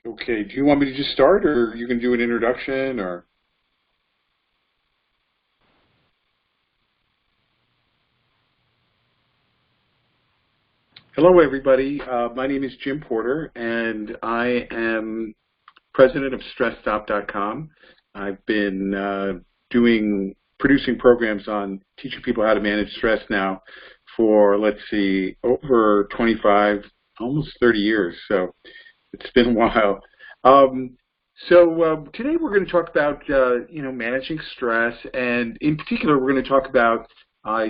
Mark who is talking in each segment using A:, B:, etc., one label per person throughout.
A: Okay, do you want me to just start, or you can do an introduction, or? Hello, everybody. My name is Jim Porter, and I am president of StressStop.com. I've been producing programs on teaching people how to manage stress now for, let's see, over 25, almost 30 years. So it's been a while. Today we're going to talk about managing stress, and in particular we're going to talk about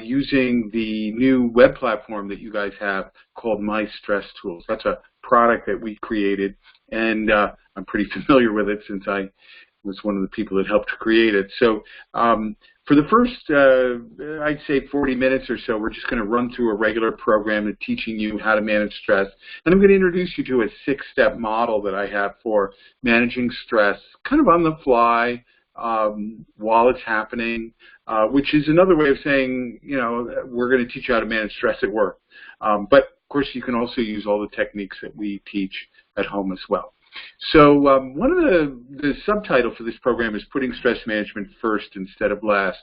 A: using the new web platform that you guys have called My Stress Tools. That's a product that we created, and I'm pretty familiar with it since I was one of the people that helped create it. So for the first, I'd say 40 minutes or so, we're just going to run through a regular program of teaching you how to manage stress. And I'm going to introduce you to a 6-step model that I have for managing stress, kind of on the fly, while it's happening, which is another way of saying, we're going to teach you how to manage stress at work. But, of course, you can also use all the techniques that we teach at home as well. So one of the subtitle for this program is Putting Stress Management First Instead of Last.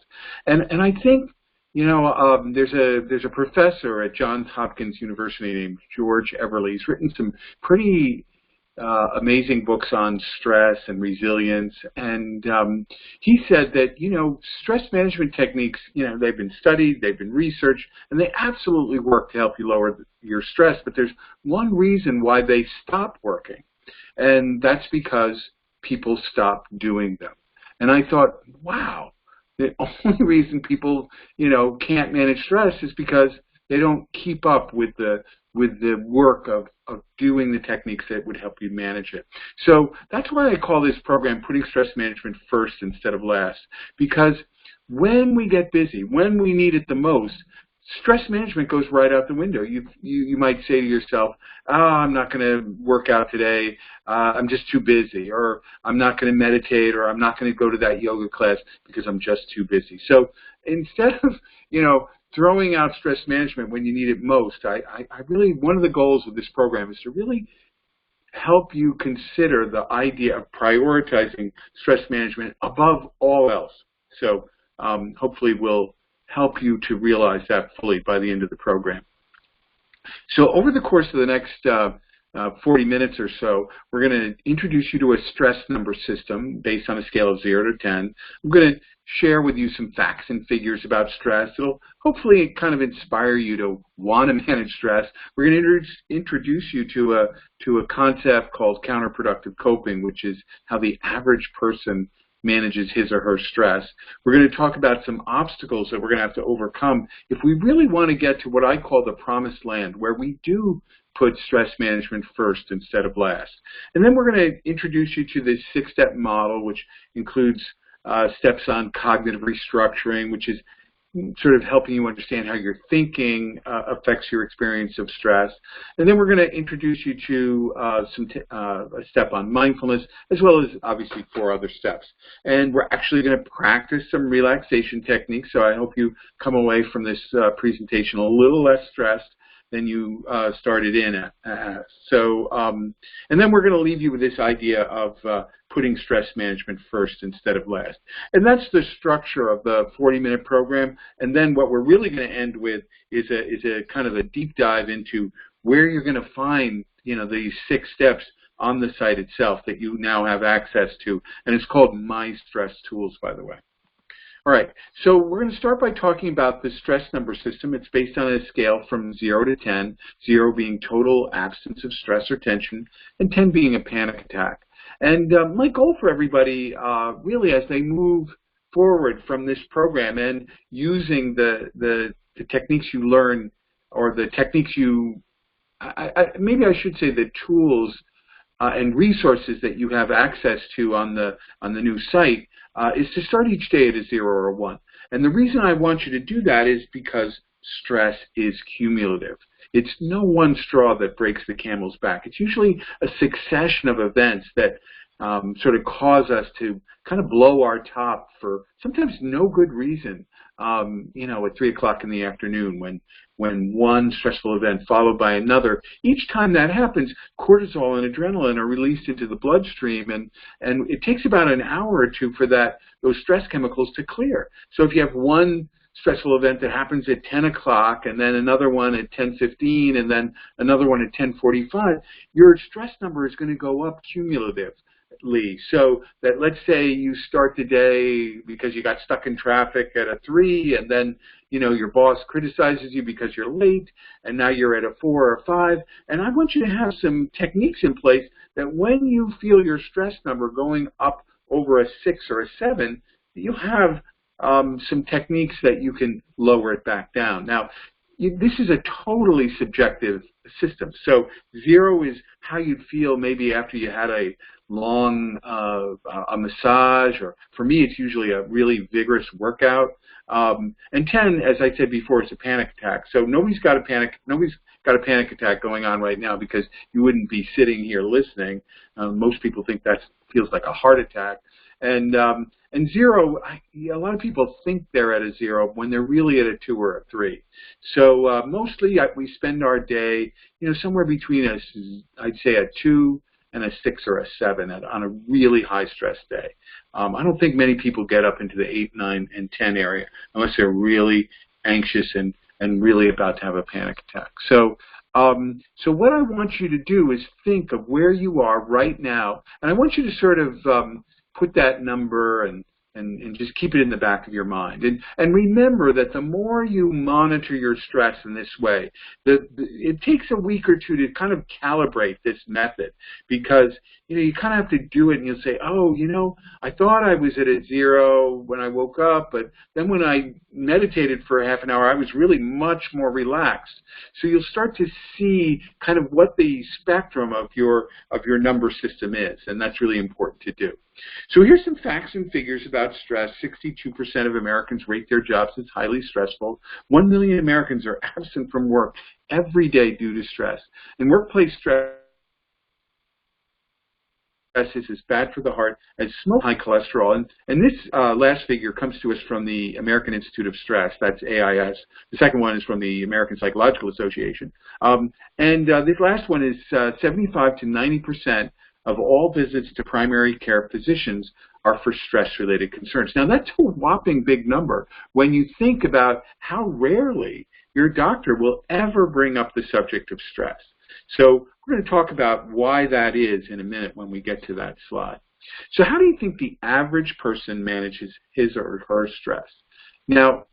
A: And I think, there's a professor at Johns Hopkins University named George Everly. He's written some pretty amazing books on stress and resilience, and he said that stress management techniques, they've been studied, they've been researched, and they absolutely work to help you lower your stress, but there's one reason why they stop working, and that's because people stop doing them. And I thought, wow, the only reason people can't manage stress is because they don't keep up with the work of doing the techniques that would help you manage it. So that's why I call this program Putting Stress Management First Instead of Last, because when we get busy, when we need it the most, stress management goes right out the window. You might say to yourself, I'm not going to work out today, I'm just too busy, or I'm not going to meditate, or I'm not going to go to that yoga class because I'm just too busy. So instead of, throwing out stress management when you need it most, I really, one of the goals of this program is to really help you consider the idea of prioritizing stress management above all else. So hopefully we'll help you to realize that fully by the end of the program. So over the course of the next 40 minutes or so, we're going to introduce you to a stress number system based on a scale of 0 to 10. I'm going to share with you some facts and figures about stress. It'll hopefully kind of inspire you to want to manage stress. We're going to introduce you to a concept called counterproductive coping, which is how the average person manages his or her stress. We're going to talk about some obstacles that we're going to have to overcome if we really want to get to what I call the promised land, where we do put stress management first instead of last. And then we're going to introduce you to this 6-step model, which includes steps on cognitive restructuring, which is sort of helping you understand how your thinking affects your experience of stress. And then we're going to introduce you to a step on mindfulness, as well as obviously 4 other steps. And we're actually going to practice some relaxation techniques, so I hope you come away from this presentation a little less stressed than you started in at. And then we're going to leave you with this idea of putting stress management first instead of last. And that's the structure of the 40-minute program. And then what we're really going to end with is a kind of a deep dive into where you're going to find these 6 steps on the site itself that you now have access to. And it's called My Stress Tools, by the way. All right, so we're going to start by talking about the stress number system. It's based on a scale from 0 to 10, 0 being total absence of stress or tension, and 10 being a panic attack. And my goal for everybody, really, as they move forward from this program and using the techniques you learn, or the techniques maybe I should say the tools and resources that you have access to on the new site, is to start each day at a 0 or a 1. And the reason I want you to do that is because stress is cumulative. It's no one straw that breaks the camel's back. It's usually a succession of events that sort of cause us to kind of blow our top for sometimes no good reason. you know, at 3 o'clock in the afternoon when one stressful event followed by another. Each time that happens, cortisol and adrenaline are released into the bloodstream, and it takes about an hour or two for those stress chemicals to clear. So if you have one stressful event that happens at 10 o'clock and then another one at 10:15 and then another one at 10:45, your stress number is going to go up cumulatively. So that, let's say you start the day because you got stuck in traffic at a 3, and then, you know, your boss criticizes you because you're late, and now you're at a 4 or 5. And I want you to have some techniques in place that when you feel your stress number going up over a 6 or a 7, you'll have some techniques that you can lower it back down. Now, this is a totally subjective system. So 0 is how you'd feel maybe after you had a long a massage, or for me it's usually a really vigorous workout. And 10, as I said before, is a panic attack. So nobody's got a panic attack going on right now, because you wouldn't be sitting here listening. Most people think that feels like a heart attack. And 0, a lot of people think they're at a 0 when they're really at a 2 or a 3. So mostly we spend our day, you know, somewhere between I'd say a 2 and a 6 or a 7 on a really high stress day. I don't think many people get up into the 8, 9, and 10 area unless they're really anxious and really about to have a panic attack. So what I want you to do is think of where you are right now, and I want you to sort of put that number and just keep it in the back of your mind. And remember that the more you monitor your stress in this way, it takes a week or two to kind of calibrate this method, because, you know, you kind of have to do it and you'll say, oh, you know, I thought I was at a 0 when I woke up, but then when I meditated for half an hour, I was really much more relaxed. So you'll start to see kind of what the spectrum of your number system is, and that's really important to do. So here's some facts and figures about stress. 62% of Americans rate their jobs as highly stressful. 1 million Americans are absent from work every day due to stress. And workplace stress is as bad for the heart as smoking, high cholesterol. And this last figure comes to us from the American Institute of Stress. That's AIS. The second one is from the American Psychological Association. This last one is 75 to 90% of all visits to primary care physicians are for stress-related concerns. Now, that's a whopping big number when you think about how rarely your doctor will ever bring up the subject of stress. So we're going to talk about why that is in a minute when we get to that slide. So how do you think the average person manages his or her stress? Now,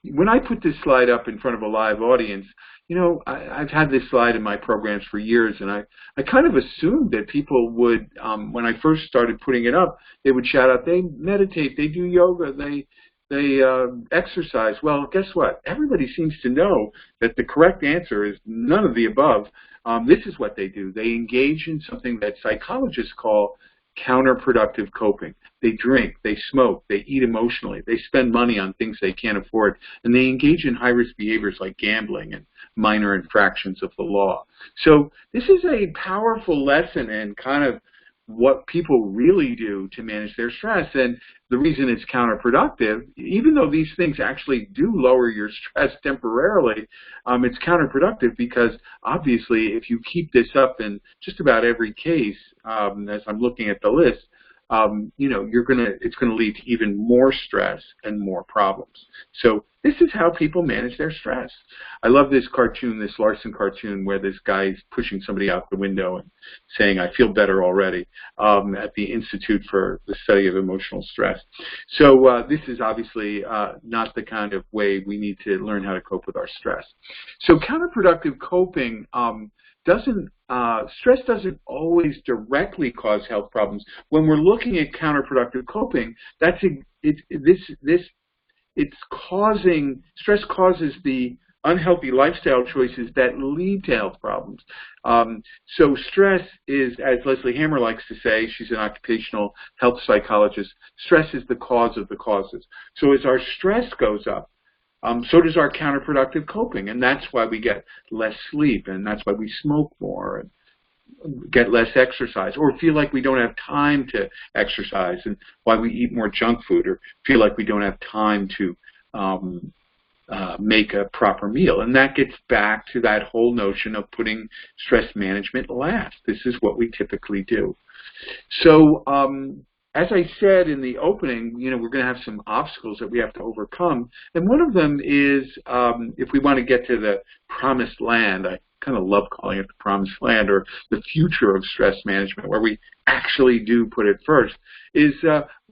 A: when I put this slide up in front of a live audience, you know, I've had this slide in my programs for years, and I kind of assumed that people would, when I first started putting it up, they would shout out, they meditate, they do yoga, they exercise. Well, guess what? Everybody seems to know that the correct answer is none of the above. This is what they do. They engage in something that psychologists call counterproductive coping. They drink, they smoke, they eat emotionally, they spend money on things they can't afford, and they engage in high-risk behaviors like gambling and minor infractions of the law. So this is a powerful lesson in kind of what people really do to manage their stress. And the reason it's counterproductive, even though these things actually do lower your stress temporarily, it's counterproductive because obviously if you keep this up in just about every case, as I'm looking at the list, you know, it's gonna lead to even more stress and more problems. So this is how people manage their stress. I love this cartoon, this Larson cartoon, where this guy is pushing somebody out the window and saying, "I feel better already," at the Institute for the Study of Emotional Stress. So this is obviously not the kind of way we need to learn how to cope with our stress. So counterproductive coping stress doesn't always directly cause health problems. When we're looking at counterproductive coping, stress causes the unhealthy lifestyle choices that lead to health problems. So stress is, as Leslie Hammer likes to say, she's an occupational health psychologist, stress is the cause of the causes. So as our stress goes up, so does our counterproductive coping, and that's why we get less sleep, and that's why we smoke more, and get less exercise, or feel like we don't have time to exercise, and why we eat more junk food, or feel like we don't have time to make a proper meal. And that gets back to that whole notion of putting stress management last. This is what we typically do. So as I said in the opening, we're going to have some obstacles that we have to overcome. And one of them is if we want to get to the promised land, I kind of love calling it the promised land, or the future of stress management, where we actually do put it first, is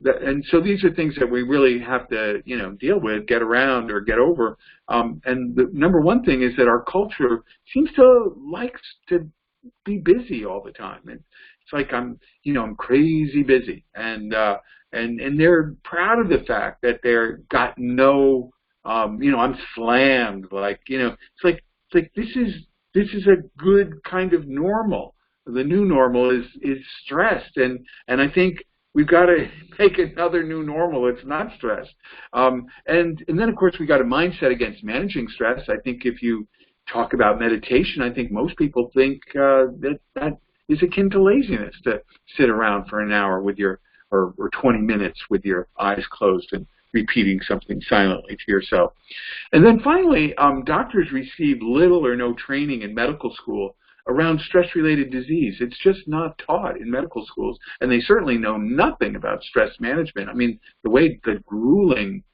A: and so these are things that we really have to, deal with, get around, or get over. And the number one thing is that our culture seems to like to be busy all the time. And it's like I'm crazy busy, and they're proud of the fact that they're got no, I'm slammed. It's like this is a good kind of normal. The new normal is stressed, and I think we've got to make another new normal. It's not stressed. And then, of course, we got a mindset against managing stress. I think if you talk about meditation, I think most people think that is akin to laziness, to sit around for an hour with or 20 minutes with your eyes closed and repeating something silently to yourself. And then finally, doctors receive little or no training in medical school around stress-related disease. It's just not taught in medical schools, and they certainly know nothing about stress management. I mean, the grueling,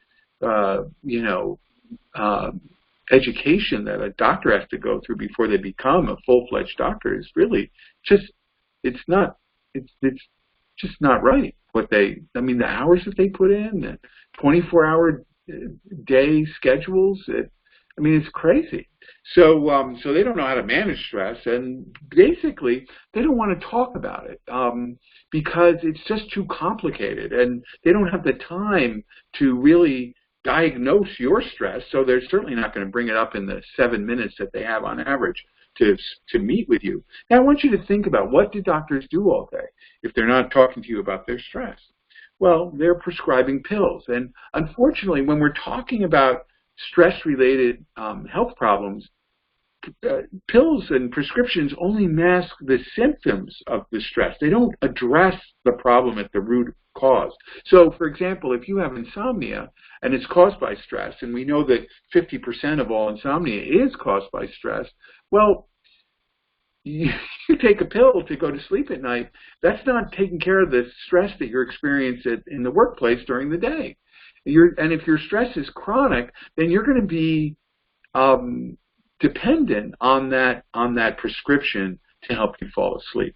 A: education that a doctor has to go through before they become a full-fledged doctor is really it's just not right. The hours that they put in, the 24-hour day schedules, it's crazy. So they don't know how to manage stress, and basically they don't want to talk about it because it's just too complicated, and they don't have the time to really diagnose your stress, so they're certainly not going to bring it up in the 7 minutes that they have on average to meet with you. Now, I want you to think about, what do doctors do all day if they're not talking to you about their stress? Well, they're prescribing pills. And unfortunately, when we're talking about stress-related health problems, pills and prescriptions only mask the symptoms of the stress. They don't address the problem at the root cause. So, for example, if you have insomnia and it's caused by stress, and we know that 50% of all insomnia is caused by stress, well, you take a pill to go to sleep at night, that's not taking care of the stress that you're experiencing in the workplace during the day. And if your stress is chronic, then you're going to be dependent on that prescription to help you fall asleep.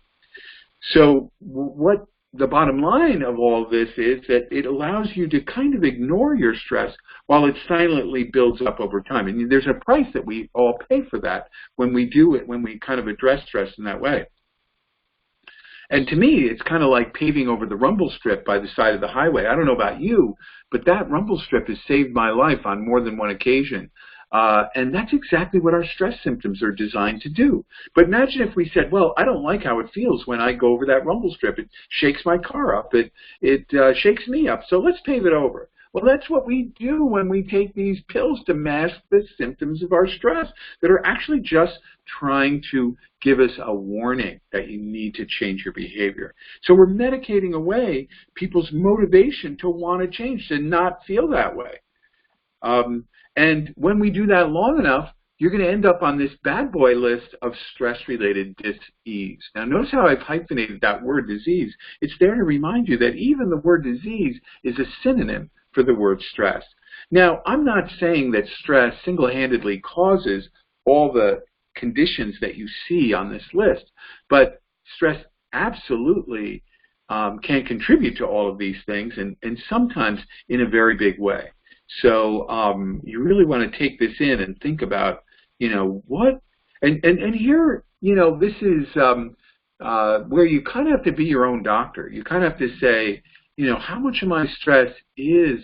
A: So what the bottom line of all of this is that it allows you to kind of ignore your stress while it silently builds up over time. And there's a price that we all pay for that when we do it, when we kind of address stress in that way. And to me, it's kind of like paving over the rumble strip by the side of the highway. I don't know about you, but that rumble strip has saved my life on more than one occasion. And that's exactly what our stress symptoms are designed to do. But imagine if we said, well, I don't like how it feels when I go over that rumble strip. It shakes my car up. It shakes me up. So let's pave it over. Well, that's what we do when we take these pills to mask the symptoms of our stress that are actually just trying to give us a warning that you need to change your behavior. So we're medicating away people's motivation to want to change, to not feel that way. And when we do that long enough, you're going to end up on this bad boy list of stress-related dis-ease. Now, notice how I've hyphenated that word disease. It's there to remind you that even the word disease is a synonym for the word stress. Now, I'm not saying that stress single-handedly causes all the conditions that you see on this list, but stress absolutely can contribute to all of these things, and sometimes in a very big way. So you really want to take this in and think about, what, and here, this is where you kind of have to be your own doctor. You kind of have to say, how much of my stress is,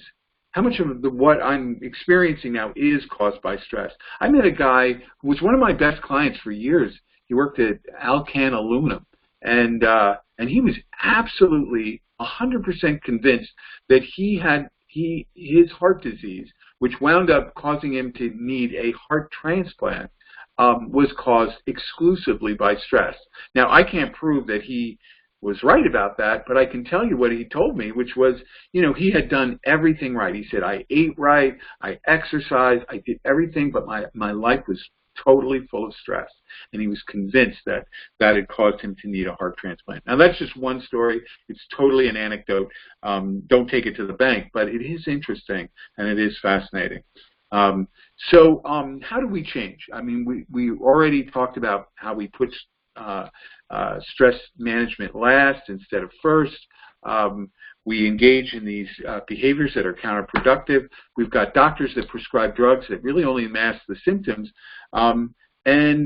A: how much of what I'm experiencing now is caused by stress. I met a guy who was one of my best clients for years. He worked at Alcan Aluminum, and he was absolutely 100% convinced that his heart disease, which wound up causing him to need a heart transplant, was caused exclusively by stress. Now, I can't prove that he was right about that, but I can tell you what he told me, which was, he had done everything right. He said, I ate right, I exercised, I did everything, but my life was totally full of stress. And he was convinced that that had caused him to need a heart transplant. Now, that's just one story. It's totally an anecdote. Don't take it to the bank, but it is interesting, and it is fascinating. So how do we change? I mean, we already talked about how we put stress management last instead of first. We engage in these behaviors that are counterproductive. We've got doctors that prescribe drugs that really only mask the symptoms. One of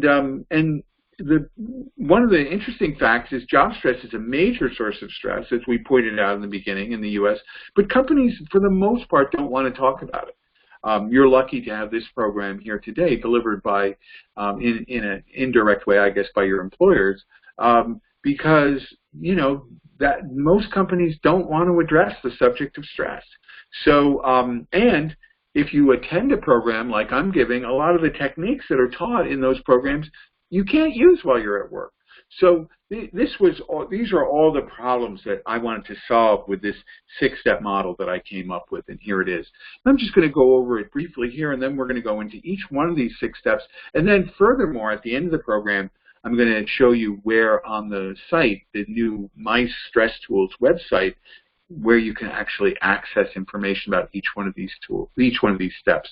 A: the interesting facts is job stress is a major source of stress, as we pointed out in the beginning in the U.S., but companies, for the most part, don't want to talk about it. You're lucky to have this program here today delivered by, in an indirect way, I guess, by your employers, because, that most companies don't want to address the subject of stress. So, and if you attend a program like I'm giving, a lot of the techniques that are taught in those programs you can't use while you're at work. So these are all the problems that I wanted to solve with this 6-step model that I came up with, and here it is. I'm just going to go over it briefly here, and then we're going to go into each one of these 6 steps. And then furthermore, at the end of the program, I'm going to show you where on the site, the new My Stress Tools website, where you can actually access information about each one of these tools, each one of these steps.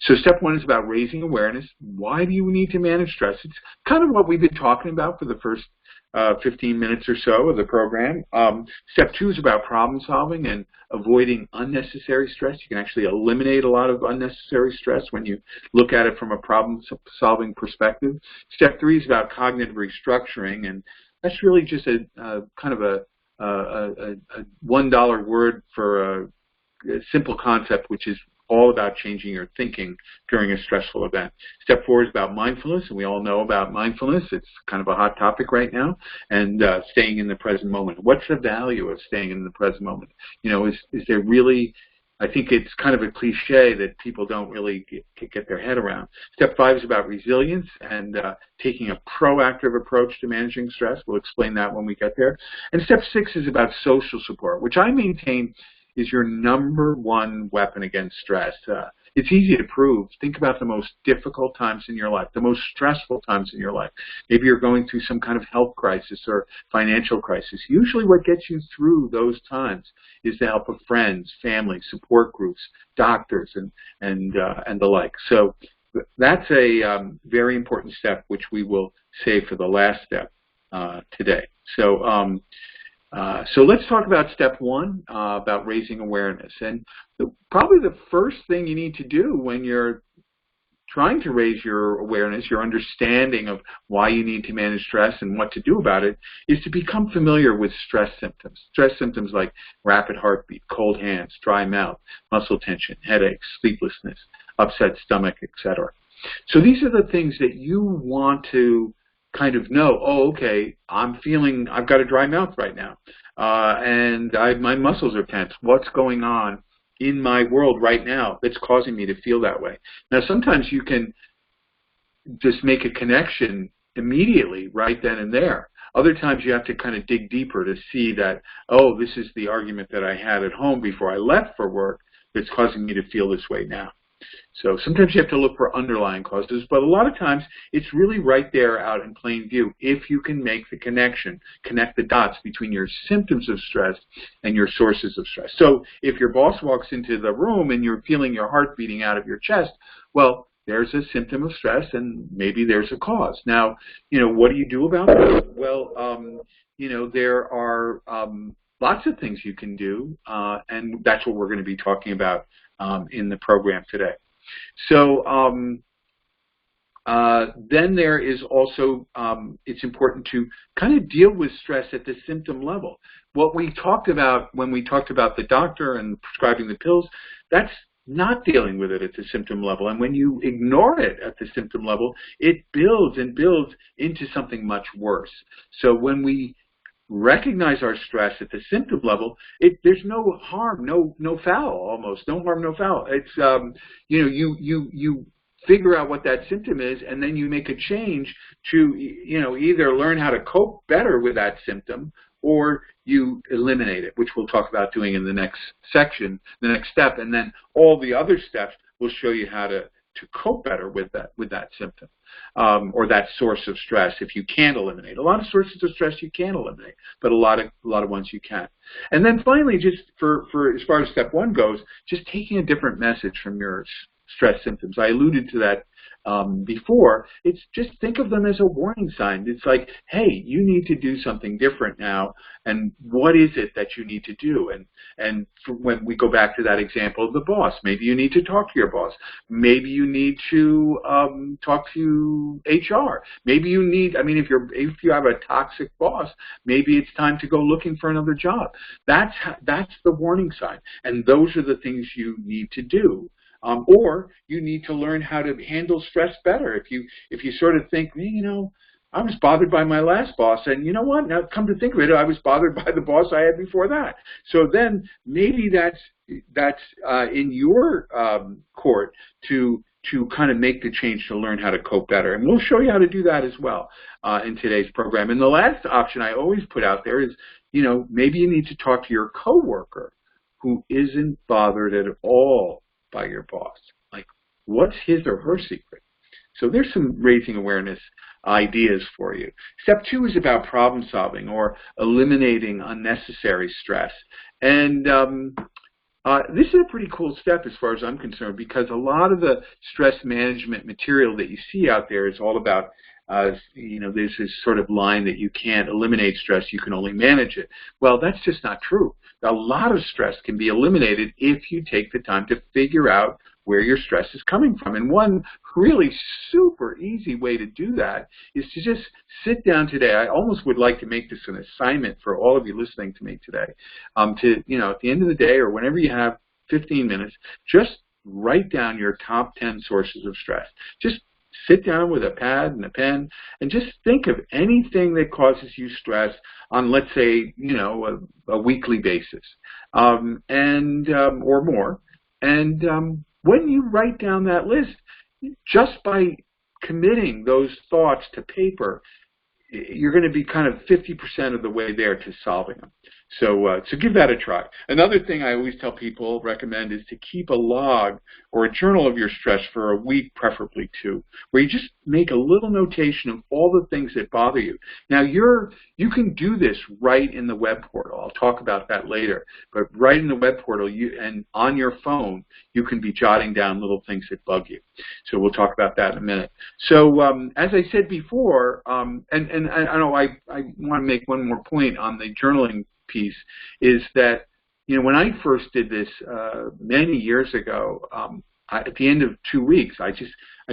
A: So step 1 is about raising awareness. Why do you need to manage stress? It's kind of what we've been talking about for the first 15 minutes or so of the program. Step 2 is about problem solving and avoiding unnecessary stress. You can actually eliminate a lot of unnecessary stress when you look at it from a problem solving perspective. Step 3 is about cognitive restructuring, and that's really just a kind of a $1 word for a simple concept, which is all about changing your thinking during a stressful event. Step 4 is about mindfulness, and we all know about mindfulness. It's kind of a hot topic right now, and staying in the present moment. What's the value of staying in the present moment? Is there really, I think it's kind of a cliche that people don't really get their head around. Step 5 is about resilience and taking a proactive approach to managing stress. We'll explain that when we get there. And step 6 is about social support, which I maintain is your #1 weapon against stress. It's easy to prove. Think about the most difficult times in your life, the most stressful times in your life. Maybe you're going through some kind of health crisis or financial crisis. Usually what gets you through those times is the help of friends, family, support groups, doctors, and the like. So that's a very important step, which we will save for the last step today. So let's talk about step 1, about raising awareness. And probably the first thing you need to do when you're trying to raise your awareness, your understanding of why you need to manage stress and what to do about it, is to become familiar with stress symptoms. Stress symptoms like rapid heartbeat, cold hands, dry mouth, muscle tension, headaches, sleeplessness, upset stomach, etc. So these are the things that you want to kind of know, oh, okay, I've got a dry mouth right now, and my muscles are tense. What's going on in my world right now that's causing me to feel that way? Now, sometimes you can just make a connection immediately, right then and there. Other times you have to kind of dig deeper to see that, oh, this is the argument that I had at home before I left for work that's causing me to feel this way now. So sometimes you have to look for underlying causes, but a lot of times it's really right there out in plain view if you can make the connection, connect the dots between your symptoms of stress and your sources of stress. So if your boss walks into the room and you're feeling your heart beating out of your chest, well, there's a symptom of stress and maybe there's a cause. Now, what do you do about that? Well, there are lots of things you can do, and that's what we're going to be talking about in the program today. So then there is also, it's important to kind of deal with stress at the symptom level. What we talked about when we talked about the doctor and prescribing the pills, that's not dealing with it at the symptom level. And when you ignore it at the symptom level, it builds and builds into something much worse. So when we recognize our stress at the symptom level, there's no harm, no foul, almost no harm, no foul. It's you figure out what that symptom is, and then you make a change to either learn how to cope better with that symptom, or you eliminate it, which we'll talk about doing in the next section, the next step, and then all the other steps will show you how to cope better with that symptom or that source of stress if you can't eliminate. A lot of sources of stress you can't eliminate, but a lot of ones you can. And then finally, just for as far as step one goes, just taking a different message from your stress symptoms. I alluded to that before. It's just think of them as a warning sign. It's like, hey, you need to do something different now, and what is it that you need to do? And when we go back to that example of the boss, maybe you need to talk to your boss. Maybe you need to talk to HR. Maybe you need, I mean, if you have a toxic boss, maybe it's time to go looking for another job. That's the warning sign, and those are the things you need to do. Or you need to learn how to handle stress better. If you sort of think, you know, I was bothered by my last boss, and you know what? Now come to think of it, I was bothered by the boss I had before that. So then maybe that's in your court to kind of make the change to learn how to cope better. And we'll show you how to do that as well in today's program. And the last option I always put out there is, you know, maybe you need to talk to your coworker who isn't bothered at all by your boss. Like, what's his or her secret? So there's some raising awareness ideas for you. Step two is about problem solving or eliminating unnecessary stress. And this is a pretty cool step as far as I'm concerned, because a lot of the stress management material that you see out there is all about you know, there's this sort of line that you can't eliminate stress, you can only manage it. Well, that's just not true. A lot of stress can be eliminated if you take the time to figure out where your stress is coming from. And one really super easy way to do that is to just sit down today. I almost would like to make this an assignment for all of you listening to me today. To, you know, at the end of the day or whenever you have 15 minutes, just write down your top 10 sources of stress. Just sit down with a pad and a pen and just think of anything that causes you stress on, let's say, you know, a weekly basis, or more. And when you write down that list, just by committing those thoughts to paper, you're going to be kind of 50% of the way there to solving them. So give that a try. Another thing I always tell people, recommend, is to keep a log or a journal of your stress for a week, preferably 2, where you just make a little notation of all the things that bother you. Now, you can do this right in the web portal. I'll talk about that later. But right in the web portal, and on your phone, you can be jotting down little things that bug you. So we'll talk about that in a minute. So as I said before, and I know I want to make one more point on the journaling piece, is that, you know, when I first did this many years ago, at the end of 2 weeks, I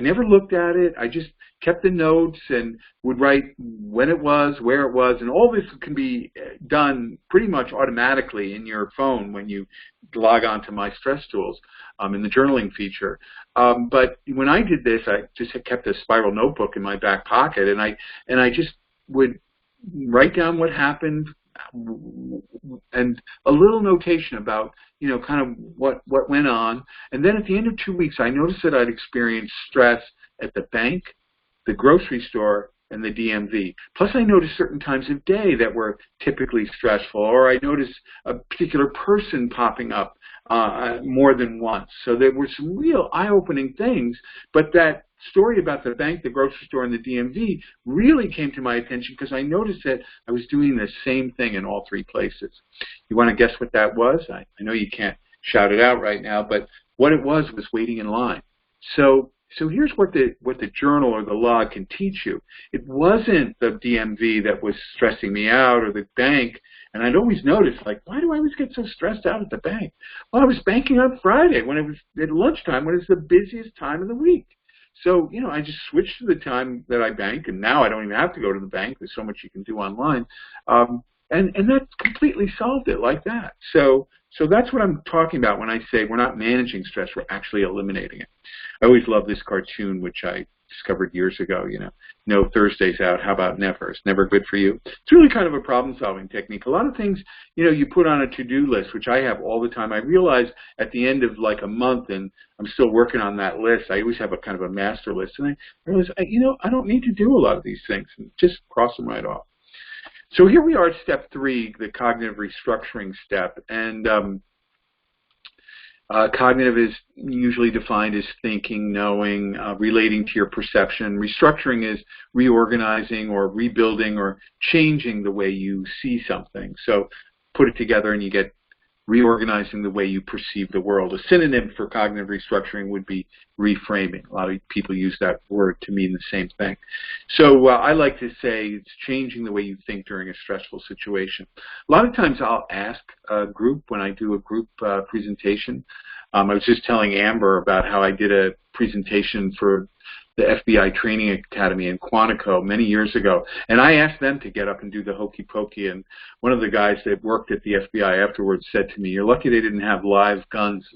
A: never looked at it. I just kept the notes and would write when it was, where it was, and all this can be done pretty much automatically in your phone when you log on to My Stress Tools in the journaling feature. But when I did this, I just kept a spiral notebook in my back pocket, and I just would write down what happened, and a little notation about, you know, kind of what went on. And then at the end of 2 weeks, I noticed that I'd experienced stress at the bank, the grocery store, and the DMV. Plus, I noticed certain times of day that were typically stressful, or I noticed a particular person popping up more than once. So there were some real eye-opening things, but that story about the bank, the grocery store, and the DMV really came to my attention because I noticed that I was doing the same thing in all 3 places. You want to guess what that was? I know you can't shout it out right now, but what it was waiting in line. So here's what the journal or the log can teach you. It wasn't the DMV that was stressing me out, or the bank. And I'd always notice, like, why do I always get so stressed out at the bank? Well, I was banking on Friday when it was at lunchtime, when it's the busiest time of the week. So, you know, I just switched to the time that I bank, and now I don't even have to go to the bank. There's so much you can do online. And that completely solved it like that. So that's what I'm talking about when I say we're not managing stress, we're actually eliminating it. I always love this cartoon, which I discovered years ago, you know, no Thursdays out, how about never? It's never good for you. It's really kind of a problem-solving technique. A lot of things, you know, you put on a to-do list, which I have all the time. I realize at the end of like a month, and I'm still working on that list, I always have a kind of a master list, and I realize, you know, I don't need to do a lot of these things, and just cross them right off. So here we are at step 3, the cognitive restructuring step. And cognitive is usually defined as thinking, knowing, relating to your perception. Restructuring is reorganizing or rebuilding or changing the way you see something. So put it together and you get reorganizing the way you perceive the world. A synonym for cognitive restructuring would be reframing. A lot of people use that word to mean the same thing. So I like to say it's changing the way you think during a stressful situation. A lot of times I'll ask a group when I do a group presentation. I was just telling Amber about how I did a presentation for the FBI Training Academy in Quantico many years ago, and I asked them to get up and do the hokey pokey, and one of the guys that worked at the FBI afterwards said to me, "You're lucky they didn't have live guns.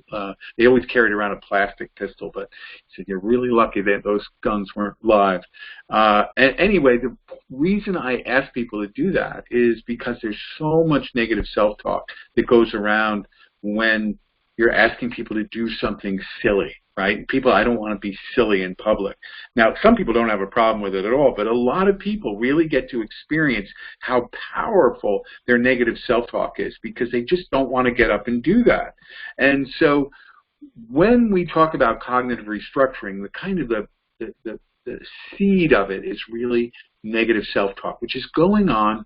A: They always carried around a plastic pistol, but he said, you're really lucky that those guns weren't live." And anyway, the reason I ask people to do that is because there's so much negative self-talk that goes around when you're asking people to do something silly. Right? People, I don't want to be silly in public. Now, some people don't have a problem with it at all, but a lot of people really get to experience how powerful their negative self-talk is because they just don't want to get up and do that. And so when we talk about cognitive restructuring, the kind of the seed of it is really negative self-talk, which is going on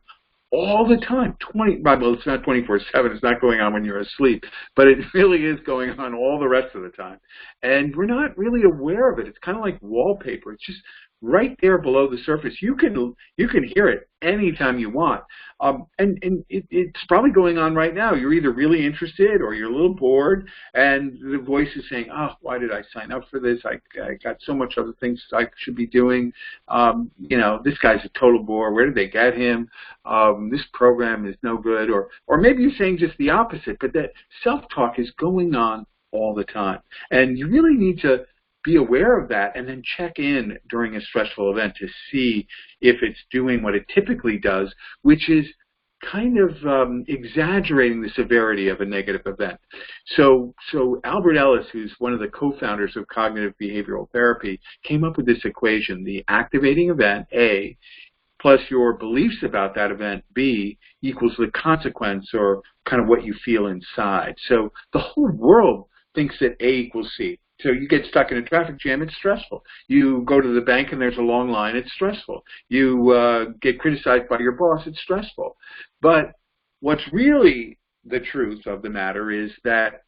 A: all the time. Well, it's not 24/7. It's not going on when you're asleep, but it really is going on all the rest of the time. And we're not really aware of it. It's kind of like wallpaper. It's just right there below the surface. You can hear it anytime you want. And it's probably going on right now. You're either really interested or you're a little bored, and the voice is saying, "Oh, why did I sign up for this? I got so much other things I should be doing. You know, this guy's a total bore. Where did they get him? This program is no good." Or maybe you're saying just the opposite, but that self-talk is going on all the time. And you really need to be aware of that and then check in during a stressful event to see if it's doing what it typically does, which is kind of exaggerating the severity of a negative event. So Albert Ellis, who's one of the co-founders of cognitive behavioral therapy, came up with this equation: the activating event, A, plus your beliefs about that event, B, equals the consequence, or kind of what you feel inside. So the whole world thinks that A equals C. So you get stuck in a traffic jam, it's stressful. You go to the bank and there's a long line, it's stressful. You get criticized by your boss, it's stressful. But what's really the truth of the matter is that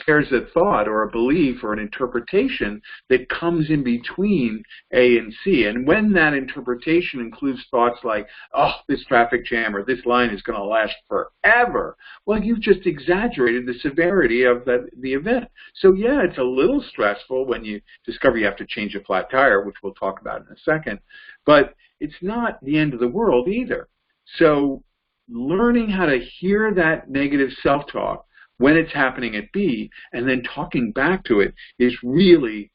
A: there's a thought or a belief or an interpretation that comes in between A and C. And when that interpretation includes thoughts like, "Oh, this traffic jam or this line is going to last forever," well, you've just exaggerated the severity of the event. So yeah, it's a little stressful when you discover you have to change a flat tire, which we'll talk about in a second, but it's not the end of the world either. So learning how to hear that negative self-talk when it's happening at B, and then talking back to it is really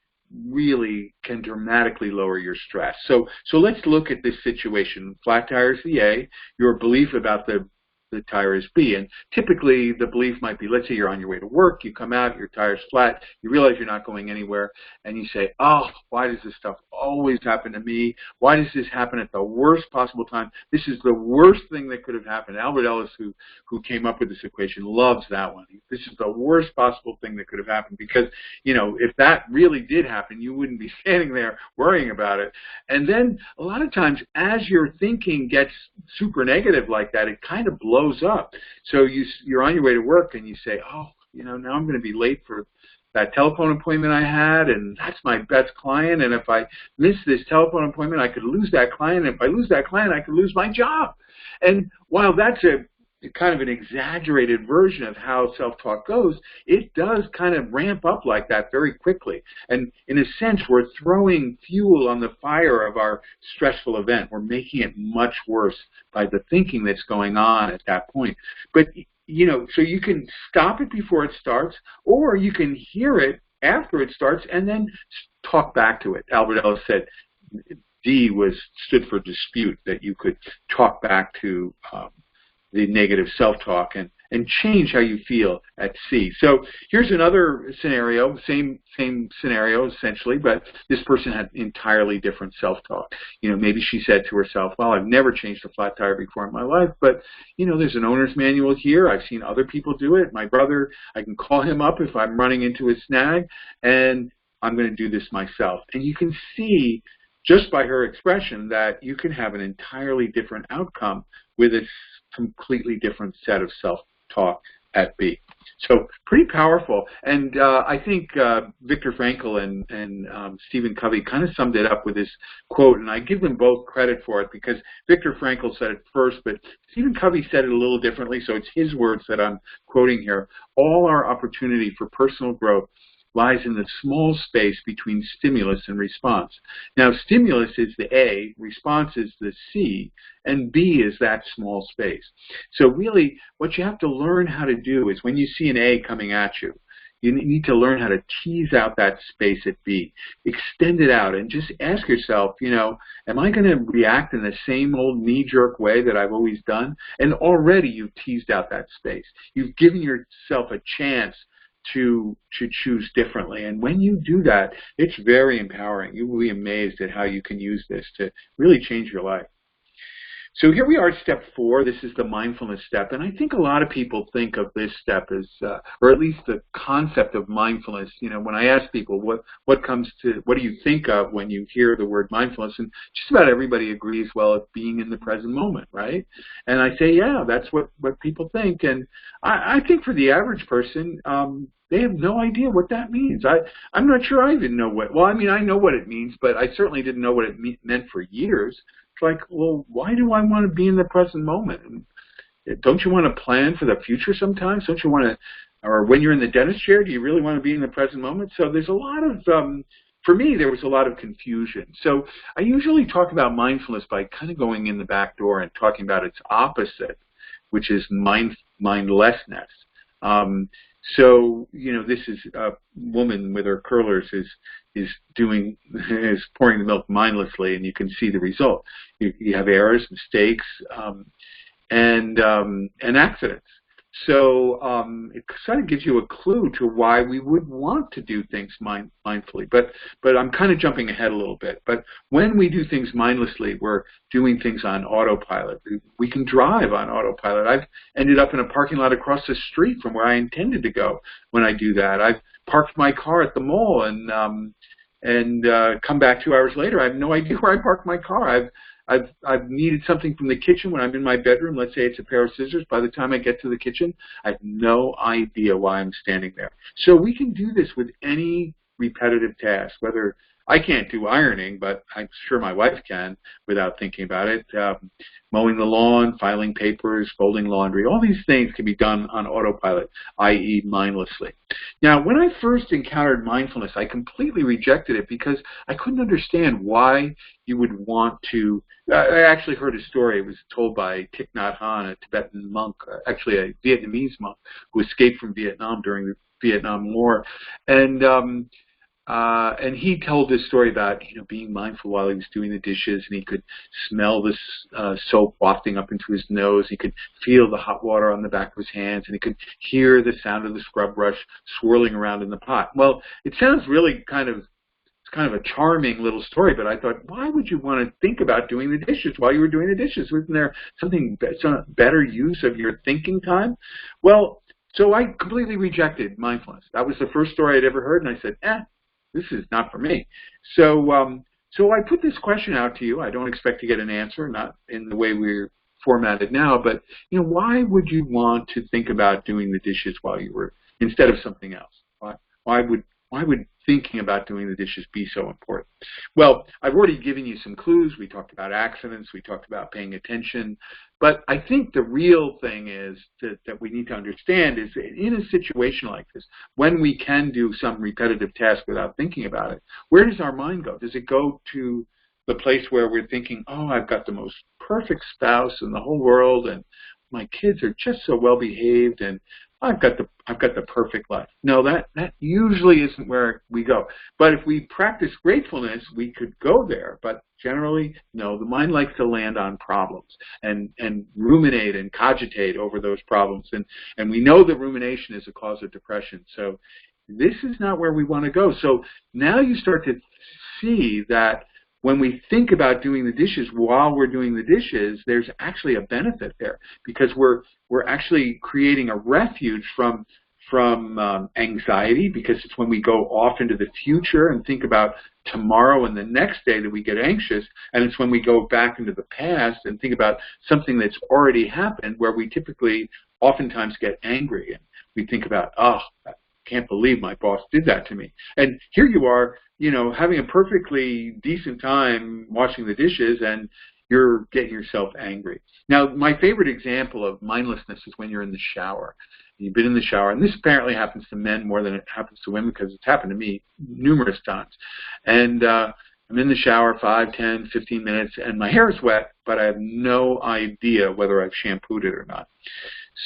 A: can dramatically lower your stress. So let's look at this situation. Flat tire is the A, your belief about the tire is B. And typically the belief might be, let's say you're on your way to work, you come out, your tire's flat, you realize you're not going anywhere, and you say, "Oh, why does this stuff always happen to me? Why does this happen at the worst possible time? This is the worst thing that could have happened." Albert Ellis, who came up with this equation, loves that one. This is the worst possible thing that could have happened because, you know, if that really did happen, you wouldn't be standing there worrying about it. And then a lot of times as your thinking gets super negative like that, it kind of blows up. So you're on your way to work and you say, "Oh, you know, now I'm going to be late for that telephone appointment I had, and that's my best client, and if I miss this telephone appointment, I could lose that client, and if I lose that client, I could lose my job." And while that's a kind of an exaggerated version of how self-talk goes, it does kind of ramp up like that very quickly. And in a sense, we're throwing fuel on the fire of our stressful event. We're making it much worse by the thinking that's going on at that point. But, you know, so you can stop it before it starts, or you can hear it after it starts and then talk back to it. Albert Ellis said D stood for dispute, that you could talk back to the negative self-talk and change how you feel at C. So here's another scenario, same scenario essentially, but this person had entirely different self-talk. Maybe she said to herself, well, I've never changed a flat tire before in my life, but there's an owner's manual here. I've seen other people do it. My brother, I can call him up if I'm running into a snag, and I'm going to do this myself. And you can see just by her expression that you can have an entirely different outcome with a completely different set of self-talk at B. So pretty powerful. And I think Viktor Frankl and Stephen Covey kind of summed it up with this quote, and I give them both credit for it because Viktor Frankl said it first, but Stephen Covey said it a little differently, so it's his words that I'm quoting here. All our opportunity for personal growth lies in the small space between stimulus and response. Now, stimulus is the A, response is the C, and B is that small space. So really, what you have to learn how to do is when you see an A coming at you, you need to learn how to tease out that space at B, extend it out, and just ask yourself, am I going to react in the same old knee-jerk way that I've always done? And already you've teased out that space. You've given yourself a chance to choose differently. And when you do that, it's very empowering. You will be amazed at how you can use this to really change your life. So here we are at step 4. This is the mindfulness step. And I think a lot of people think of this step as, or at least the concept of mindfulness. When I ask people what do you think of when you hear the word mindfulness, and just about everybody agrees, well, it's being in the present moment, right? And I say, yeah, that's what people think. And I think for the average person, they have no idea what that means. I'm not sure I even know I know what it means, but I certainly didn't know what it meant for years. It's like, well, why do I want to be in the present moment? And don't you want to plan for the future sometimes? Don't you want to, or when you're in the dentist chair, do you really want to be in the present moment? So there's a lot of, for me, there was a lot of confusion. So I usually talk about mindfulness by kind of going in the back door and talking about its opposite, which is mindlessness. So, this is a woman with her curlers is pouring the milk mindlessly, and you can see the result. You have errors, mistakes, and accidents. So it sort of gives you a clue to why we would want to do things mindfully. But I'm kind of jumping ahead a little bit. But when we do things mindlessly, we're doing things on autopilot. We can drive on autopilot. I've ended up in a parking lot across the street from where I intended to go when I do that. I've parked my car at the mall and come back 2 hours later. I have no idea where I parked my car. I've needed something from the kitchen when I'm in my bedroom. Let's say it's a pair of scissors. By the time I get to the kitchen, I have no idea why I'm standing there. So we can do this with any repetitive task, whether I can't do ironing, but I'm sure my wife can without thinking about it. Mowing the lawn, filing papers, folding laundry, all these things can be done on autopilot, i.e. mindlessly. Now, when I first encountered mindfulness, I completely rejected it because I couldn't understand why you would want to. I actually heard a story. It was told by Thich Nhat Hanh, a Tibetan monk, actually a Vietnamese monk who escaped from Vietnam during the Vietnam War. And he told this story about, being mindful while he was doing the dishes, and he could smell this soap wafting up into his nose. He could feel the hot water on the back of his hands, and he could hear the sound of the scrub brush swirling around in the pot. Well, it sounds really kind of a charming little story, but I thought, why would you want to think about doing the dishes while you were doing the dishes? Wasn't there some better use of your thinking time? Well, so I completely rejected mindfulness. That was the first story I'd ever heard, and I said, this is not for me. So I put this question out to you. I don't expect to get an answer, not in the way we're formatted now, but why would you want to think about doing the dishes while you were, instead of something else? Why would thinking about doing the dishes be so important? Well, I've already given you some clues. We talked about accidents. We talked about paying attention. But I think the real thing is that we need to understand is in a situation like this, when we can do some repetitive task without thinking about it, where does our mind go? Does it go to the place where we're thinking, oh, I've got the most perfect spouse in the whole world, and my kids are just so well behaved, and I've got the I've got the perfect life. No, that usually isn't where we go. But if we practice gratefulness, we could go there. But generally, no, the mind likes to land on problems and ruminate and cogitate over those problems. And we know that rumination is a cause of depression. So this is not where we want to go. So now you start to see that when we think about doing the dishes while we're doing the dishes, there's actually a benefit there, because we're actually creating a refuge from anxiety, because it's when we go off into the future and think about tomorrow and the next day that we get anxious, and it's when we go back into the past and think about something that's already happened where we typically oftentimes get angry, and we think about, oh, I can't believe my boss did that to me. And here you are, having a perfectly decent time washing the dishes, and you're getting yourself angry. Now, my favorite example of mindlessness is when you're in the shower. You've been in the shower, and this apparently happens to men more than it happens to women, because it's happened to me numerous times. And I'm in the shower 5, 10, 15 minutes, and my hair is wet, but I have no idea whether I've shampooed it or not.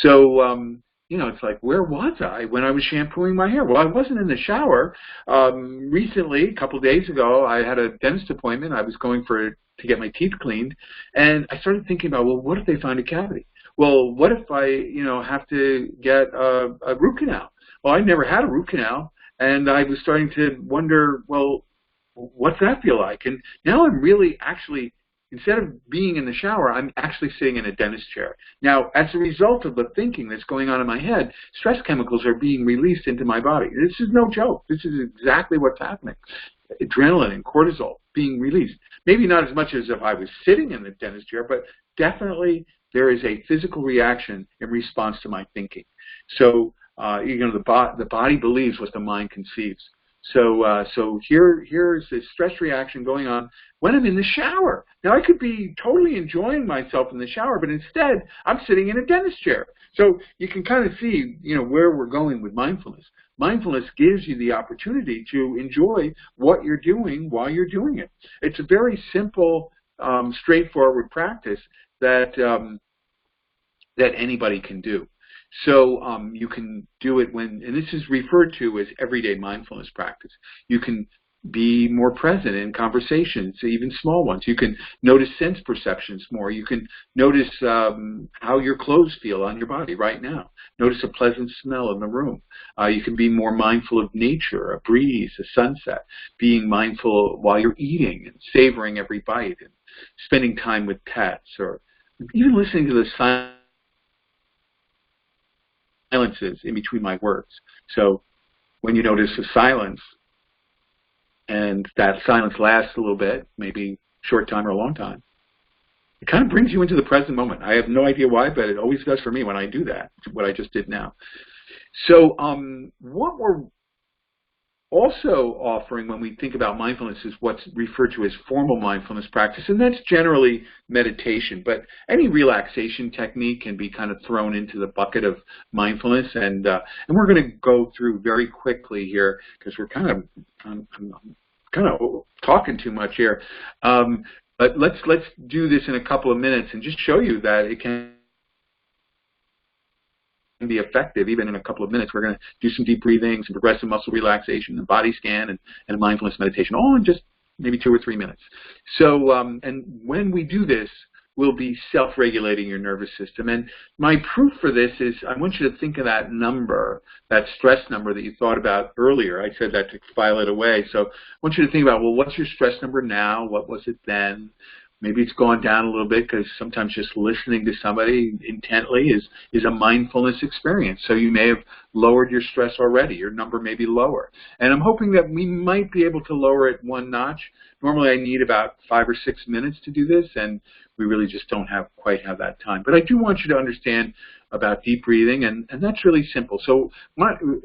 A: So, it's like, where was I when I was shampooing my hair? Well, I wasn't in the shower. Recently, a couple of days ago, I had a dentist appointment. I was going to get my teeth cleaned, and I started thinking about, well, what if they find a cavity? Well, what if I, have to get a root canal? Well, I never had a root canal, and I was starting to wonder, well, what's that feel like? And now I'm really actually, instead of being in the shower, I'm actually sitting in a dentist chair. Now, as a result of the thinking that's going on in my head, stress chemicals are being released into my body. This is no joke. This is exactly what's happening. Adrenaline and cortisol being released. Maybe not as much as if I was sitting in the dentist chair, but definitely there is a physical reaction in response to my thinking. So, the body believes what the mind conceives. So here's this stress reaction going on when I'm in the shower. Now, I could be totally enjoying myself in the shower, but instead I'm sitting in a dentist chair. So you can kind of see, where we're going with mindfulness. Mindfulness gives you the opportunity to enjoy what you're doing while you're doing it. It's a very simple, straightforward practice that anybody can do. So you can do it and this is referred to as everyday mindfulness practice. You can be more present in conversations, even small ones. You can notice sense perceptions more. You can notice how your clothes feel on your body right now. Notice a pleasant smell in the room. You can be more mindful of nature, a breeze, a sunset, being mindful while you're eating and savoring every bite, and spending time with pets, or even listening to the silences in between my words. So when you notice a silence, and that silence lasts a little bit, maybe short time or a long time, it kind of brings you into the present moment. I have no idea why, but it always does for me when I do that, what I just did now. So what we're also offering when we think about mindfulness is what's referred to as formal mindfulness practice, and that's generally meditation. But any relaxation technique can be kind of thrown into the bucket of mindfulness, and we're going to go through very quickly here because we're I'm kind of talking too much here. But let's do this in a couple of minutes and just show you that it can be effective even in a couple of minutes. We're going to do some deep breathing, some progressive muscle relaxation, a body scan, and a mindfulness meditation, all in just maybe 2 or 3 minutes. So, and when we do this, we'll be self-regulating your nervous system. And my proof for this is I want you to think of that number, that stress number that you thought about earlier. I said that to file it away. So I want you to think about, well, what's your stress number now? What was it then? Maybe it's gone down a little bit, because sometimes just listening to somebody intently is a mindfulness experience. So you may have lowered your stress already. Your number may be lower. And I'm hoping that we might be able to lower it 1 notch. Normally I need about 5 or 6 minutes to do this, and we really just don't quite have that time. But I do want you to understand about deep breathing, and that's really simple. So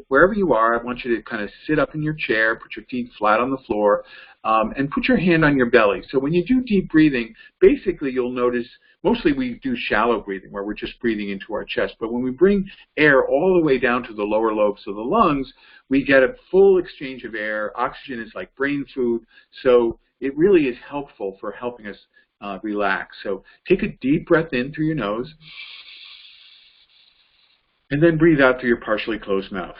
A: wherever you are, I want you to kind of sit up in your chair, put your feet flat on the floor, and put your hand on your belly. So when you do deep breathing, basically you'll notice, mostly we do shallow breathing where we're just breathing into our chest. But when we bring air all the way down to the lower lobes of the lungs, we get a full exchange of air. Oxygen is like brain food. So it really is helpful for helping us relax. So take a deep breath in through your nose. And then breathe out through your partially closed mouth.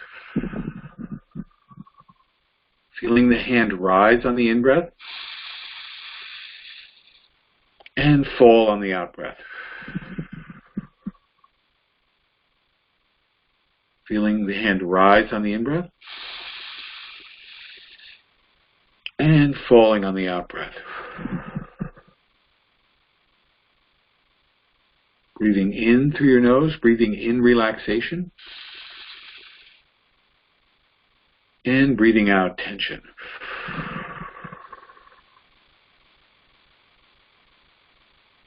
A: Feeling the hand rise on the in-breath and fall on the out-breath. Feeling the hand rise on the in-breath and falling on the out-breath. Breathing in through your nose, breathing in relaxation, and breathing out tension.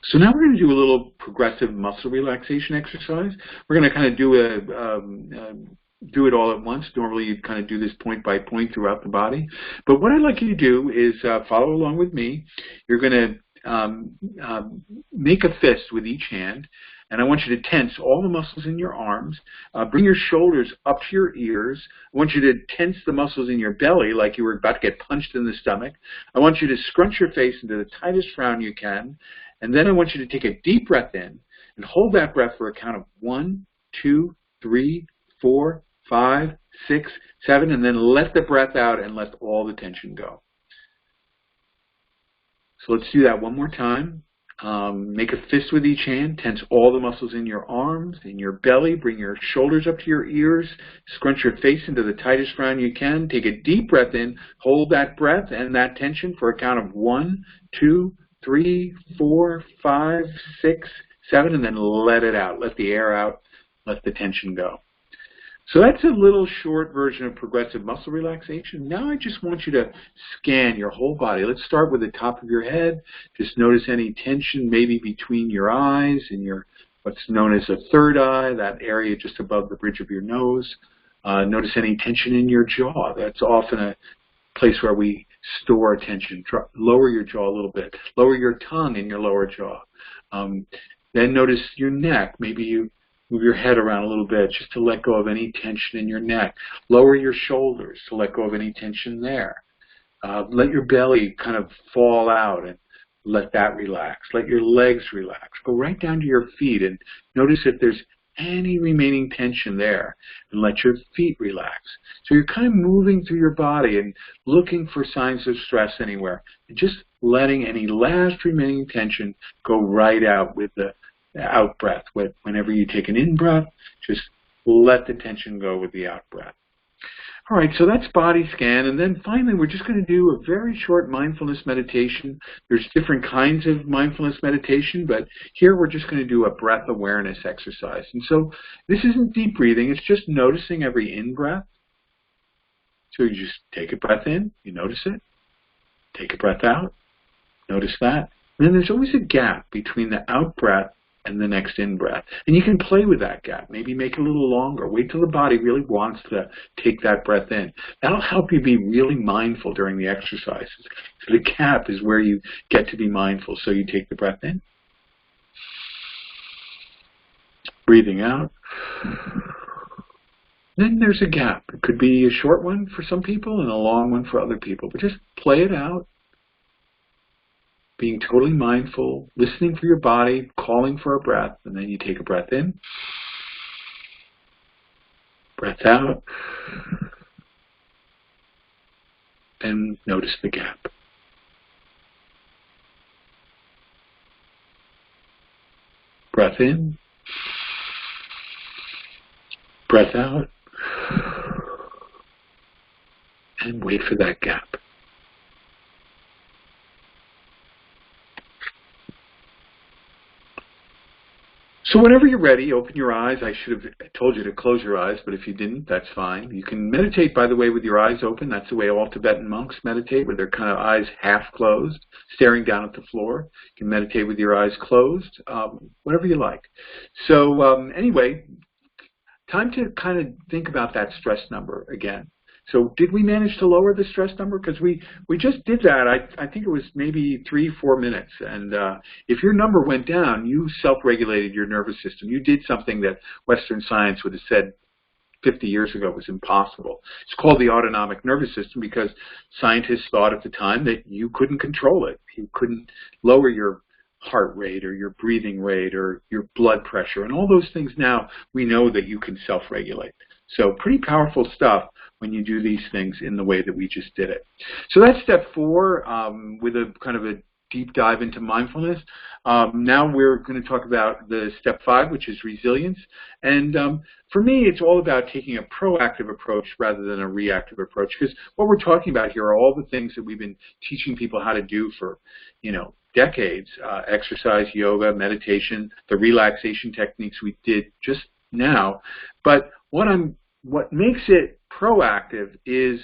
A: So now we're going to do a little progressive muscle relaxation exercise. We're going to kind of do it all at once. Normally you kind of do this point by point throughout the body. But what I'd like you to do is follow along with me. You're going to make a fist with each hand, and I want you to tense all the muscles in your arms. Bring your shoulders up to your ears. I want you to tense the muscles in your belly like you were about to get punched in the stomach. I want you to scrunch your face into the tightest frown you can. And then I want you to take a deep breath in and hold that breath for a count of 1, 2, 3, 4, 5, 6, 7, and then let the breath out and let all the tension go. So let's do that one more time. Make a fist with each hand, tense all the muscles in your arms, in your belly, bring your shoulders up to your ears, scrunch your face into the tightest frown you can, take a deep breath in, hold that breath and that tension for a count of 1, 2, 3, 4, 5, 6, 7, and then let it out. Let the air out. Let the tension go. So that's a little short version of progressive muscle relaxation. Now I just want you to scan your whole body. Let's start with the top of your head. Just notice any tension maybe between your eyes and your what's known as a third eye, that area just above the bridge of your nose. Notice any tension in your jaw. That's often a place where we store tension. Lower your jaw a little bit. Lower your tongue in your lower jaw. Then notice your neck. Maybe you move your head around a little bit just to let go of any tension in your neck. Lower your shoulders to let go of any tension there. Let your belly kind of fall out and let that relax. Let your legs relax. Go right down to your feet and notice if there's any remaining tension there, and let your feet relax. So you're kind of moving through your body and looking for signs of stress anywhere, and just letting any last remaining tension go right out with the out breath. Whenever you take an in breath, just let the tension go with the out breath. All right, so that's body scan, and then finally we're just going to do a very short mindfulness meditation. There's different kinds of mindfulness meditation, but here we're just going to do a breath awareness exercise. And so this isn't deep breathing, it's just noticing every in-breath. So you just take a breath in, you notice it. Take a breath out, notice that. And then there's always a gap between the out-breath and the next in-breath. And you can play with that gap. Maybe make it a little longer. Wait till the body really wants to take that breath in. That'll help you be really mindful during the exercises. So the gap is where you get to be mindful. So you take the breath in. Breathing out. Then there's a gap. It could be a short one for some people and a long one for other people. But just play it out. Being totally mindful, listening for your body, calling for a breath, and then you take a breath in, breath out, and notice the gap. Breath in, breath out, and wait for that gap. So whenever you're ready, open your eyes. I should have told you to close your eyes, but if you didn't, that's fine. You can meditate, by the way, with your eyes open. That's the way all Tibetan monks meditate, with their kind of eyes half closed, staring down at the floor. You can meditate with your eyes closed, whatever you like. So anyway, time to kind of think about that stress number again. So did we manage to lower the stress number? Because we just did that. I think it was maybe 3-4 minutes. And if your number went down, you self-regulated your nervous system. You did something that Western science would have said 50 years ago was impossible. It's called the autonomic nervous system because scientists thought at the time that you couldn't control it. You couldn't lower your heart rate or your breathing rate or your blood pressure. And all those things now we know that you can self-regulate. So pretty powerful stuff when you do these things in the way that we just did it. So that's step 4 with a kind of a deep dive into mindfulness. Now we're going to talk about the step 5, which is resilience. And for me, it's all about taking a proactive approach rather than a reactive approach, because what we're talking about here are all the things that we've been teaching people how to do for, decades: exercise, yoga, meditation, the relaxation techniques we did just now. But what makes it proactive is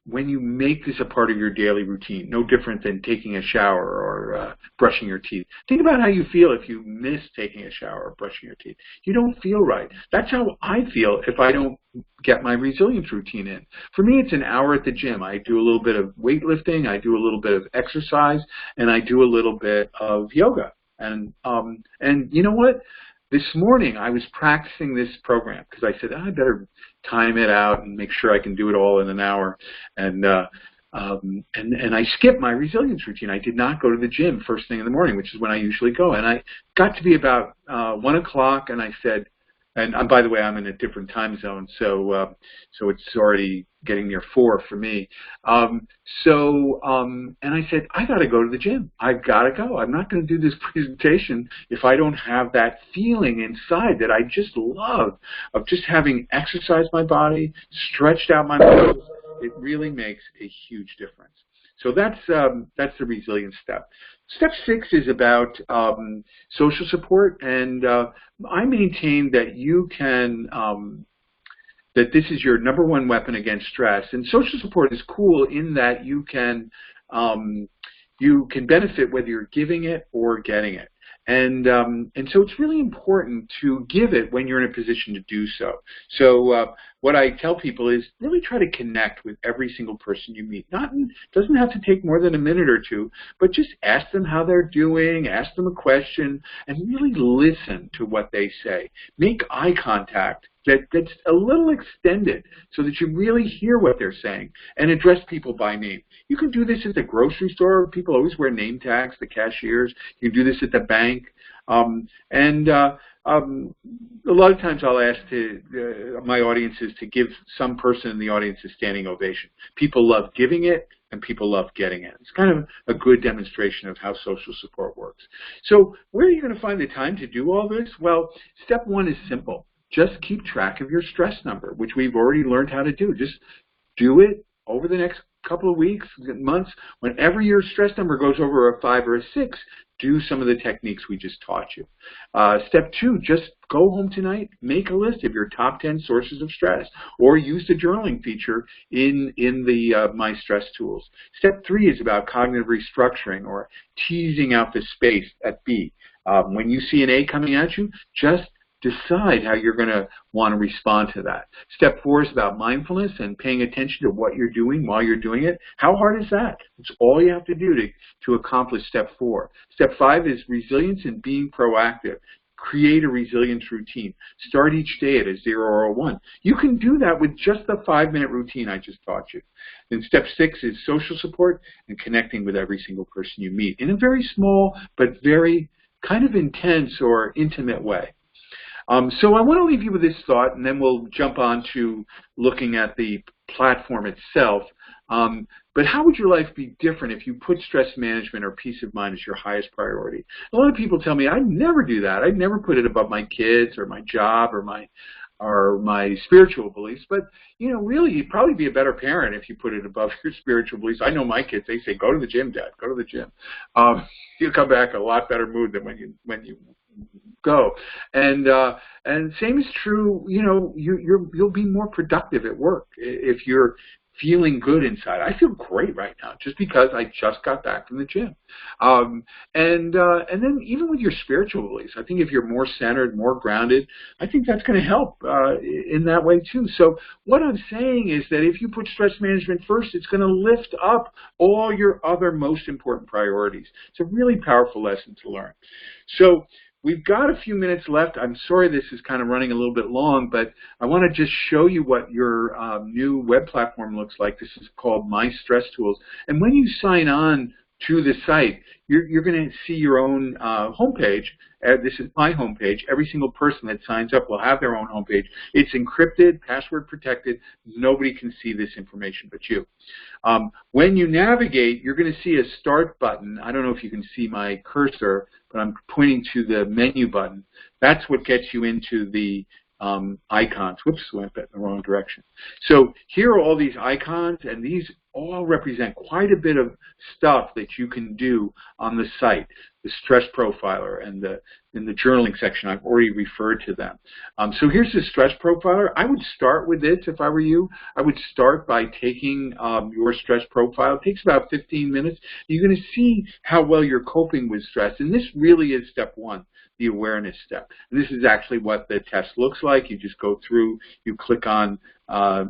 A: when you make this a part of your daily routine, no different than taking a shower or brushing your teeth. Think about how you feel if you miss taking a shower or brushing your teeth. You don't feel right. That's how I feel if I don't get my resilience routine in. For me, it's an hour at the gym. I do a little bit of weightlifting, I do a little bit of exercise, and I do a little bit of yoga. And you know what? This morning, I was practicing this program because I said, I better time it out and make sure I can do it all in an hour. And I skipped my resilience routine. I did not go to the gym first thing in the morning, which is when I usually go. And I got to be about 1 o'clock, and I said, and by the way, I'm in a different time zone, so it's already getting near 4 for me. And I said, I got to go to the gym. I've got to go. I'm not going to do this presentation if I don't have that feeling inside that I just love of just having exercised my body, stretched out my muscles. It really makes a huge difference. So that's the resilience step. Step 6 is about social support, and I maintain that you can that this is your number 1 weapon against stress. And social support is cool in that you can benefit whether you're giving it or getting it. And so it's really important to give it when you're in a position to do so. So what I tell people is really try to connect with every single person you meet. Doesn't have to take more than a minute or 2, but just ask them how they're doing, ask them a question, and really listen to what they say. Make eye contact that's a little extended so that you really hear what they're saying, and address people by name. You can do this at the grocery store. People always wear name tags, the cashiers. You can do this at the bank. A lot of times I'll ask my audiences to give some person in the audience a standing ovation. People love giving it, and people love getting it. It's kind of a good demonstration of how social support works. So where are you going to find the time to do all this? Well, step 1 is simple. Just keep track of your stress number, which we've already learned how to do. Just do it over the next couple of weeks, months. Whenever your stress number goes over a 5 or a 6, do some of the techniques we just taught you. Step 2, just go home tonight, make a list of your top 10 sources of stress, or use the journaling feature in the My Stress tools. Step 3 is about cognitive restructuring, or teasing out the space at B. When you see an A coming at you, just decide how you're going to want to respond to that. Step 4 is about mindfulness and paying attention to what you're doing while you're doing it. How hard is that? It's all you have to do to accomplish step 4. Step 5 is resilience and being proactive. Create a resilience routine. Start each day at a 0 or a 1. You can do that with just the 5-minute routine I just taught you. Then step 6 is social support and connecting with every single person you meet in a very small but very kind of intense or intimate way. So I want to leave you with this thought, and then we'll jump on to looking at the platform itself. But how would your life be different if you put stress management or peace of mind as your highest priority? A lot of people tell me, I'd never do that. I'd never put it above my kids or my job or my spiritual beliefs. But, really, you'd probably be a better parent if you put it above your spiritual beliefs. I know my kids, they say, go to the gym, Dad, go to the gym. You'll come back a lot better mood than when you go. And same is true, you'll be more productive at work if you're feeling good inside. I feel great right now just because I just got back from the gym. And then even with your spiritual beliefs, I think if you're more centered, more grounded, I think that's going to help in that way too. So what I'm saying is that if you put stress management first, it's going to lift up all your other most important priorities. It's a really powerful lesson to learn. So we've got a few minutes left. I'm sorry this is kind of running a little bit long, but I want to just show you what your new web platform looks like. This is called My Stress Tools. And when you sign on to the site, you're going to see your own homepage. This is my homepage. Every single person that signs up will have their own homepage. It's encrypted, password protected. Nobody can see this information but you. When you navigate, you're going to see a start button. I don't know if you can see my cursor, but I'm pointing to the menu button. That's what gets you into the icons. Whoops, went in the wrong direction. So here are all these icons, and these all represent quite a bit of stuff that you can do on the site. The stress profiler and in the journaling section, I've already referred to them. So here's the stress profiler. I would start with this if I were you. I would start by taking your stress profile. It takes about 15 minutes. You're going to see how well you're coping with stress, and this really is step one, the awareness step. And this is actually what the test looks like. You just go through, you click on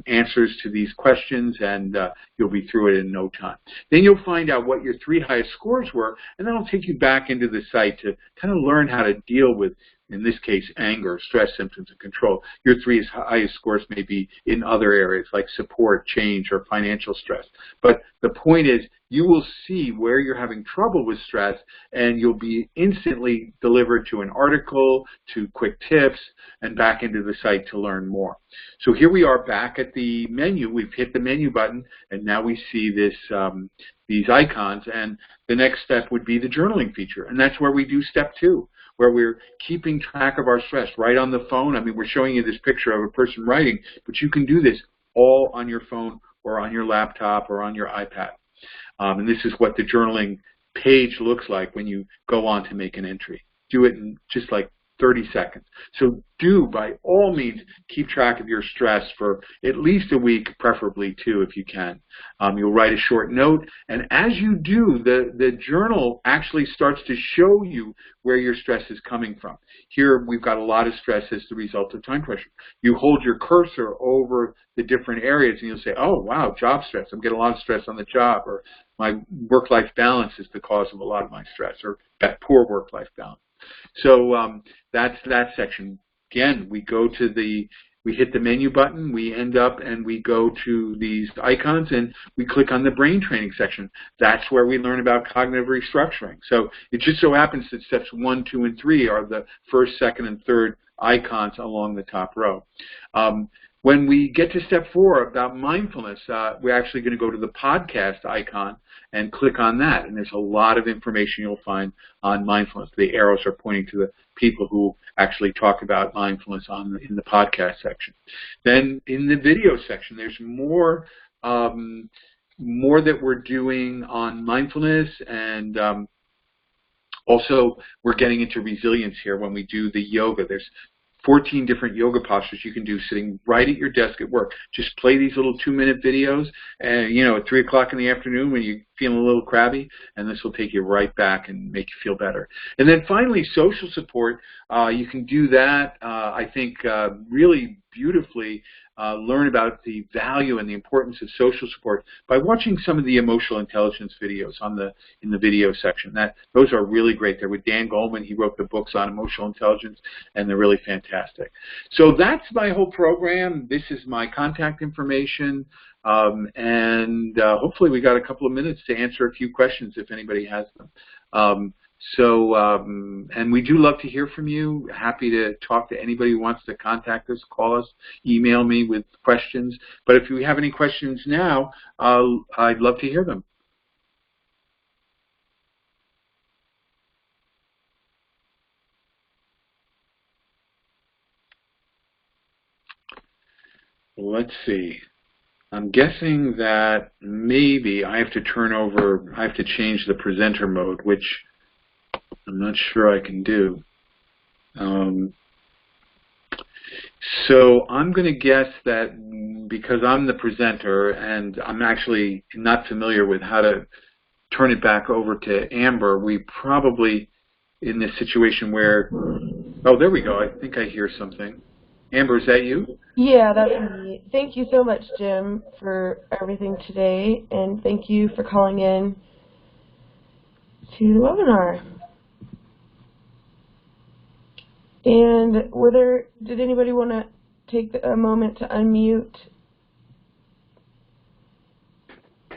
A: answers to these questions, and you'll be through it in no time. Then you'll find out what your 3 highest scores were, and that'll take you back into the site to kind of learn how to deal with, in this case, anger, stress symptoms, and control. Your 3 highest scores may be in other areas like support, change, or financial stress. But the point is, you will see where you're having trouble with stress, and you'll be instantly delivered to an article, to quick tips, and back into the site to learn more. So here we are back at the menu. We've hit the menu button, and now we see this these icons, and the next step would be the journaling feature, and that's where we do step 2, where we're keeping track of our stress right on the phone. I mean, we're showing you this picture of a person writing, but you can do this all on your phone or on your laptop or on your iPad. And this is what the journaling page looks like when you go on to make an entry. Do it in just like 30 seconds. So do, by all means, keep track of your stress for at least a week, preferably 2 if you can. You'll write a short note, and as you do, the journal actually starts to show you where your stress is coming from. Here we've got a lot of stress as the result of time pressure. You hold your cursor over the different areas, and you'll say, oh, wow, job stress. I'm getting a lot of stress on the job, or my work-life balance is the cause of a lot of my stress, or that poor work-life balance. So that's that section. Again, we hit the menu button, we end up and we go to these icons, and we click on the brain training section. That's where we learn about cognitive restructuring. So it just so happens that steps 1, 2, and 3 are the first, second, and third icons along the top row. When we get to step 4 about mindfulness, we're actually going to go to the podcast icon and click on that. And there's a lot of information you'll find on mindfulness. The arrows are pointing to the people who actually talk about mindfulness in the podcast section. Then in the video section, there's more that we're doing on mindfulness, and also we're getting into resilience here when we do the yoga. There's 14 different yoga postures you can do sitting right at your desk at work. Just play these little 2-minute videos, and at 3 o'clock in the afternoon when you're feeling a little crabby, and this will take you right back and make you feel better. And then finally, social support. You can do that, I think, really beautifully. Learn about the value and the importance of social support by watching some of the emotional intelligence videos in the video section. Those are really great. They're with Dan Goleman. He wrote the books on emotional intelligence, and they're really fantastic. So that's my whole program. This is my contact information, and hopefully we got a couple of minutes to answer a few questions if anybody has them. And we do love to hear from you. Happy to talk to anybody who wants to contact us, call us, email me with questions. But if you have any questions now, I'd love to hear them. Let's see. I'm guessing that maybe I have to change the presenter mode, which I'm not sure I can do. So I'm going to guess that because I'm the presenter and I'm actually not familiar with how to turn it back over to Amber, we probably, in this situation where, oh, there we go. I think I hear something. Amber, is that you?
B: Yeah, that's me. Thank you so much, Jim, for everything today, and thank you for calling in to the webinar. And did anybody want to take a moment to unmute?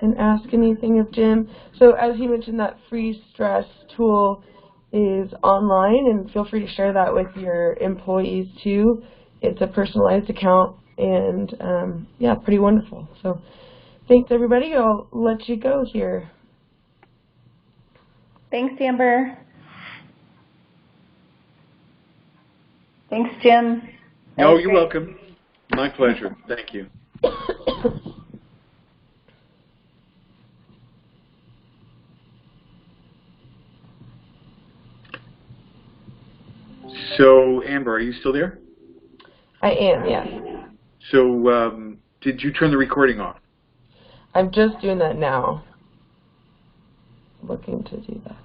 B: and ask anything of Jim. So as he mentioned, that free stress tool is online, and feel free to share that with your employees too. It's a personalized account, and yeah, pretty wonderful. So thanks everybody. I'll let you go here.
C: Thanks, Amber. Thanks, Jim.
A: No, you're welcome. My pleasure. Thank you. So, Amber, are you still there?
B: I am, yes.
A: So, did you turn the recording off?
B: I'm just doing that now. Looking to do that.